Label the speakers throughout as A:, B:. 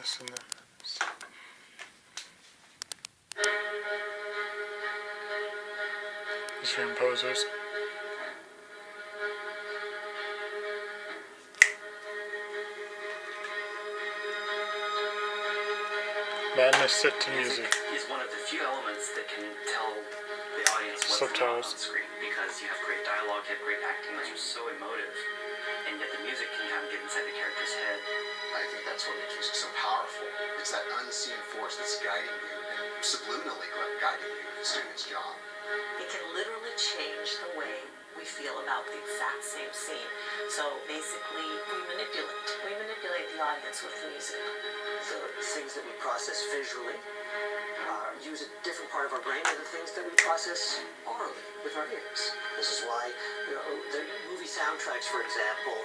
A: this in there. These are imposers. Madness set to music.
B: Is one of the few elements that can tell the audience what's going on screen, because you have great dialogue, you have great acting, which is so emotive, and yet the music can kind of get inside the character's head.
C: I think that's what makes music so powerful. It's that unseen force that's guiding you and subliminally guiding you is doing its job.
D: It can literally change the way we feel about the exact same scene. So basically, we manipulate the audience with the music.
E: The things that we process visually use a different part of our brain than the things that we process orally with our ears. This is why the movie soundtracks, for example,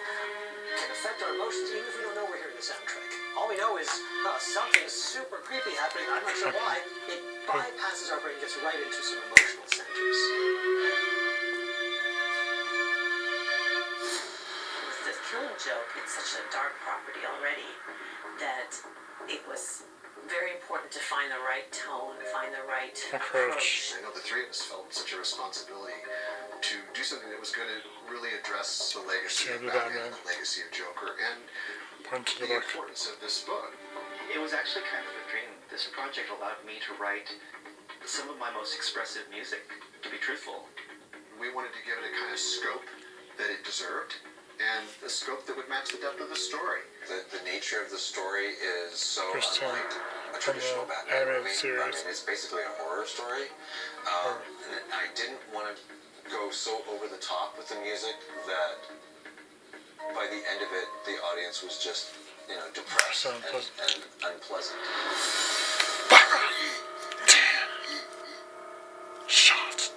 E: can affect our emotions even if we don't know we're hearing the soundtrack. All we know is something super creepy happening. I'm not sure why. It bypasses our brain, gets right into some emotional centers.
D: The Killing Joke, it's such a dark property already that it was very important to find the right tone, find the right approach.
C: I know the three of us felt such a responsibility to do something that was going to really address the legacy of Batman, the legacy of Joker, and the importance of this book.
B: It was actually kind of a dream. This project allowed me to write some of my most expressive music, to be truthful.
C: We wanted to give it a kind of scope that it deserved, and a scope that would match the depth of the story.
F: The nature of the story is so unlike a traditional Batman movie. I mean, it's basically a horror story. And I didn't want to go so over the top with the music that by the end of it, the audience was just, depressed and unpleasant.
A: Shot.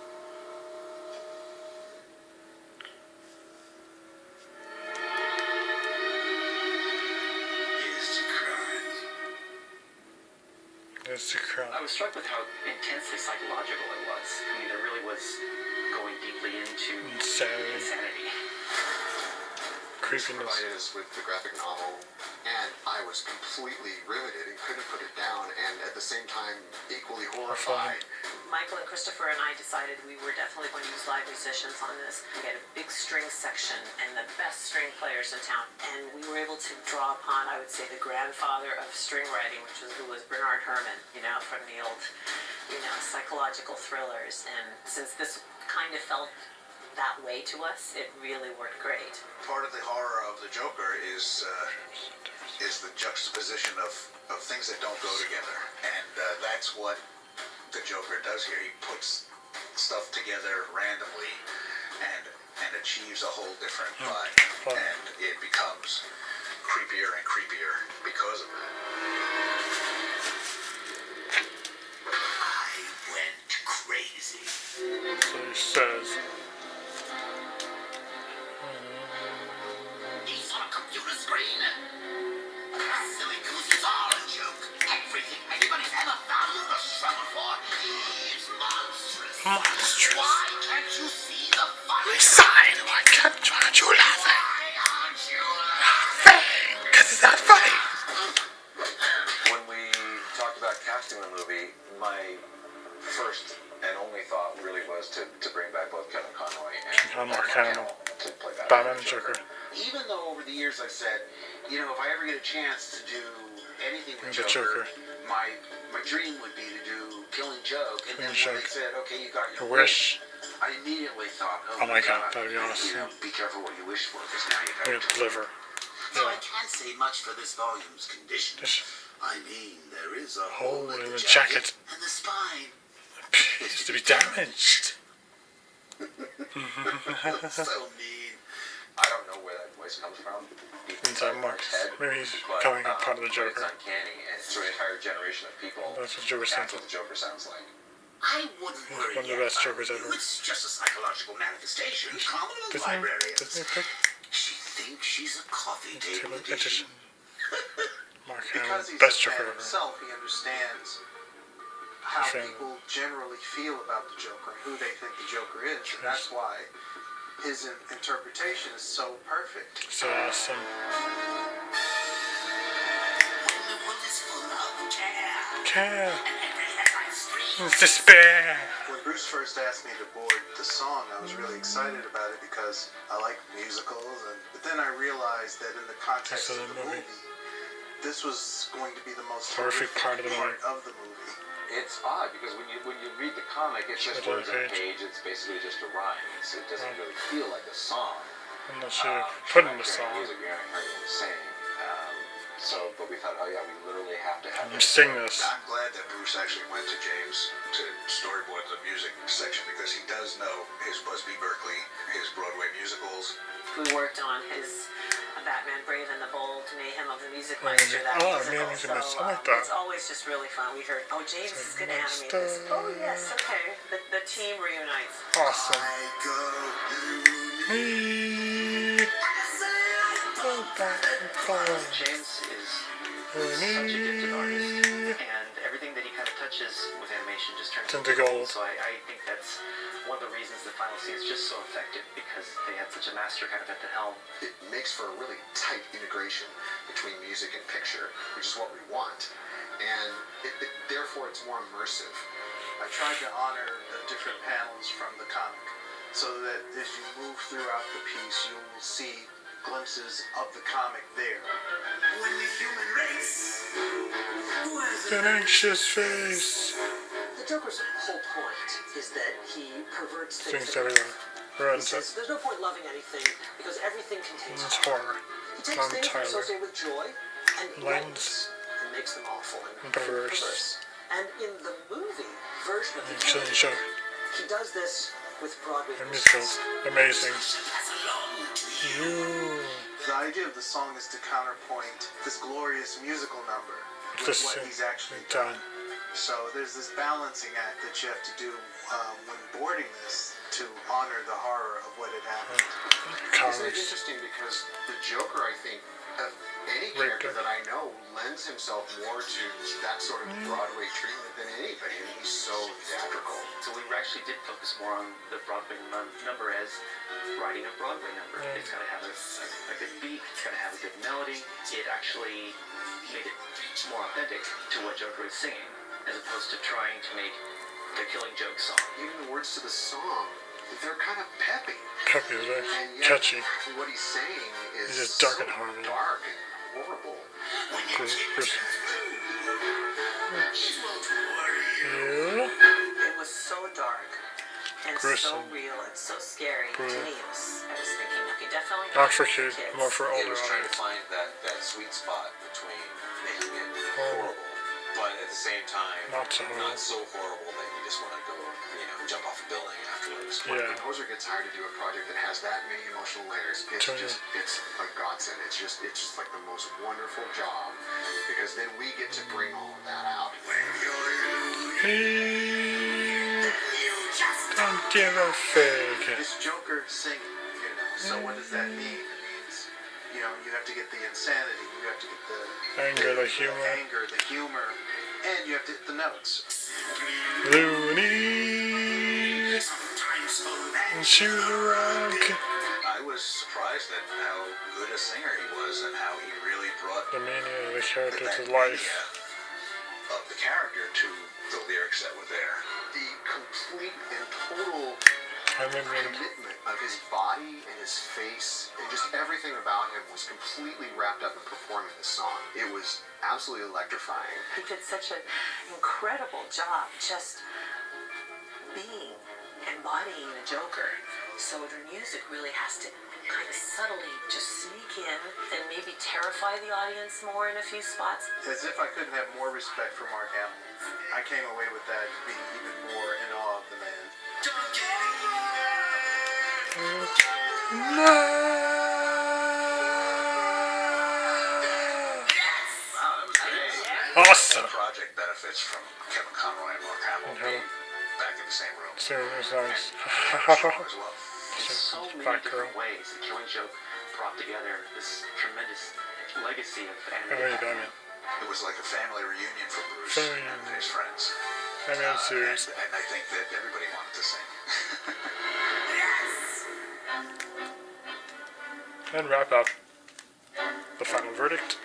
B: I was struck with how intensely psychological it was. I mean, it really was going deeply into insanity.
A: Creepiness.
C: Provided us with the graphic novel, and I was completely riveted and couldn't put it down, and at the same time, equally horrified.
D: Michael and Christopher and I decided we were definitely going to use live musicians on this. We had a big string section and the best string players in town, and we were able to draw upon, I would say, the grandfather of string writing, who was Bernard Herrmann, from the old, psychological thrillers. And since this kind of felt that way to us, it really worked great.
G: Part of the horror of the Joker is the juxtaposition of things that don't go together, and that's what the Joker does here. He puts stuff together randomly and achieves a whole different vibe, and it becomes creepier and creepier because of that. I went crazy.
A: So he says.
G: He's on a computer screen. Silly goose, it's all a joke. Everything anybody's ever valued or struggled for is monstrous. Why can't you see the funny
A: side? Why aren't you laughing?
G: Why aren't you laughing?
A: Because it's not funny.
F: When we talked about casting the movie, my first and only thought really was to bring back both Kevin Conroy and
A: Mark Hamill
F: to play
A: Batman and Joker.
G: Even though over the years I've said, if I ever get a chance to do anything with Joker, my dream would be to do Killing Joke. And then when they said, okay, you got your wish, I immediately thought,
A: oh my god, that'd be awesome.
G: Be careful what you wish for, because now you got to
A: deliver.
G: So I can't say much for this volume's condition. I mean, there is a hole in the jacket, and the spine
A: appears to be damaged.
G: So mean.
F: I don't know where that voice comes from.
A: Inside Mark's head. Maybe he's coming up part of the Joker.
F: It's uncanny, and it's to an entire generation of people.
A: That's what Joker sounds like.
F: That's what the Joker sounds like.
G: I wouldn't worry.
A: One of the best Jokers ever.
G: It's just a psychological manifestation common with librarians. She thinks she's a coffee table edition.
A: Mark Hamill,
H: Because he's
A: best
H: a
A: Joker
H: fan
A: ever.
H: himself, he understands how people generally feel about the Joker and who they think the Joker is. And that's why his interpretation is so perfect.
A: So awesome.
G: Wonder what this
A: can. It's despair.
H: When Bruce first asked me to board the song, I was really excited about it because I like musicals. But then I realized that in the context of the movie, this was going to be the most horrific part of the movie.
F: It's odd because when you read the comic, it's just words on a page. It's basically just a rhyme. It doesn't really feel like a song.
A: Unless you put in the song.
F: Music, you're not hearing him sing. But we thought, oh yeah, we literally have to have.
A: You sing this.
G: I'm glad that Bruce actually went to James to storyboard the music section because he does know his Busby Berkeley, his Broadway musicals.
D: We worked on his Batman Brave and the Bold, Mayhem of the Music Meister, that musical. So
A: I like that.
D: it's always just really fun. We heard, oh, James is going to animate this. Oh, yes, okay. The team reunites.
A: Awesome.
B: James is such a gifted artist, and everything that he kind of touches with animation just turns
A: into gold.
B: So I think that's one of the reasons the final scene is just so effective, because they had such a master kind of at the helm.
C: It makes for a really tight integration between music and picture, which is what we want, and therefore it's more immersive.
H: I tried to honor the different panels from the comic, so that as you move throughout the piece, you will see glimpses of the comic there.
I: When the human race was
A: An anxious face.
E: The Joker's whole point is that he perverts things.
A: Things everywhere. Ruins it.
E: There's no point loving anything because everything contains
A: It's horror.
E: He takes
A: Tom
E: things
A: Tyler.
E: associated with joy and lightness and makes them awful and
A: Perverse.
E: And in the movie version of the
A: Chilling show.
E: he does this with Broadway
A: The musicals. Amazing. You.
H: The idea of the song is to counterpoint this glorious musical number with
A: This
H: what he's actually done.
A: done.
H: So there's this balancing act that you have to do when boarding this to honor the horror of what had happened.
C: Isn't it
A: Comics.
C: interesting because the Joker, I think, of any character that I know, lends himself more to that sort of Broadway treatment than anybody. I mean, he's so theatrical.
B: So we actually did focus more on the Broadway number as writing a Broadway number. It's got to have a good beat, it's got to have a good melody. It actually made it more authentic to what Joker is singing, as opposed to trying to make the Killing Joke song.
C: Even the words to the song, they're kind of peppy.
A: Peppy is very
C: And yet,
A: catchy.
C: what he's saying is
A: It's just dark
C: so
A: and horrible.
C: dark and horrible.
A: You.
D: It was so dark and so
A: Gruesome.
D: real and so scary.
A: Brutal.
D: To me, I was thinking, okay, definitely
A: Not for kids, more for
F: It
A: older
F: was trying to
A: audience.
F: find that sweet spot between making it horrible, but at the same time
A: Not so horrible.
F: not so horrible that you just want to go, jump off a building afterwards.
C: When a
A: Yeah.
C: composer gets hired to do a project that has that many emotional layers, it's a godsend. It's just like the most wonderful job because then we get to bring all of that out.
A: Don't give a fig.
H: It's Joker singing, So what does that mean? It means, you have to get the insanity, you have to get the
A: Anger, the humor.
H: anger, the humor, and you have to hit the notes.
A: Looney. And shoot the rock.
G: I was surprised at how good a singer he was and how he really brought
A: The meaning of the character
G: that
A: to life.
G: mania of the character to the lyrics that were there.
C: The complete and total
A: Commitment.
C: commitment of his body and his face and just everything about him was completely wrapped up in performing the song. It was absolutely electrifying.
D: He did such an incredible job just being, embodying the Joker. So the music really has to kind of subtly just sneak in and maybe terrify the audience more in a few spots.
H: As if I couldn't have more respect for Mark Hamill. I came away with that being even more in awe of the man.
A: Awesome.
G: The project benefits from Kevin Conroy and Mark Hamill being back in the same room.
A: So it was nice.
G: as well.
B: In so many
A: Black
B: different
A: Girl.
B: ways, the Killing Joke brought together this tremendous legacy of
A: Very
B: animated
A: Batman.
G: It was like a family reunion for Bruce
A: Family
G: and his friends.
A: Animated series.
G: And I think that everybody wanted to sing.
A: And wrap up. The final verdict.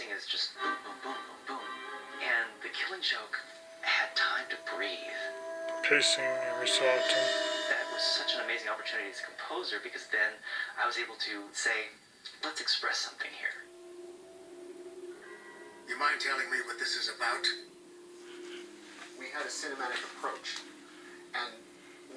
B: pacing is just boom, boom, boom, boom, boom. And The Killing Joke had time to breathe.
A: Pacing every so often.
B: That was such an amazing opportunity as a composer, because then I was able to say, let's express something here.
I: You mind telling me what this is about?
C: We had a cinematic approach, and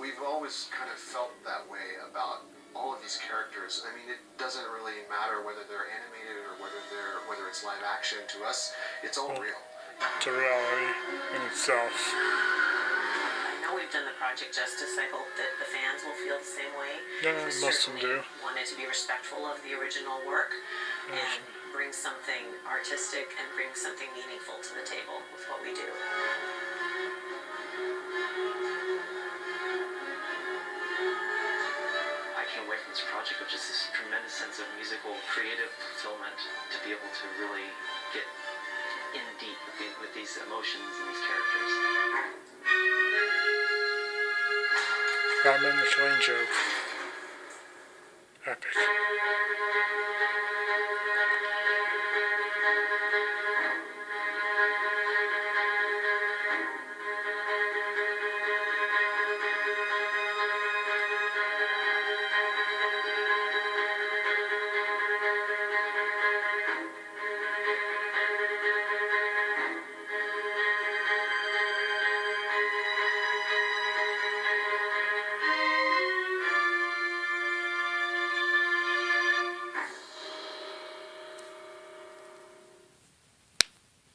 C: we've always kind of felt that way about all of these characters. I mean, it doesn't really matter whether they're animated or whether it's live action. To us, it's all real.
A: It's a reality in itself.
D: I know we've done the project justice. I hope that the fans will feel the same way.
A: Yeah,
D: We
A: most of them do.
D: certainly wanted to be respectful of the original work and bring something artistic and bring something meaningful to the table with what we do.
B: I came away from this project with just this tremendous sense of musical, creative fulfillment to be able to really get in deep with these emotions and these characters.
A: Batman the Killing Joke. Epic.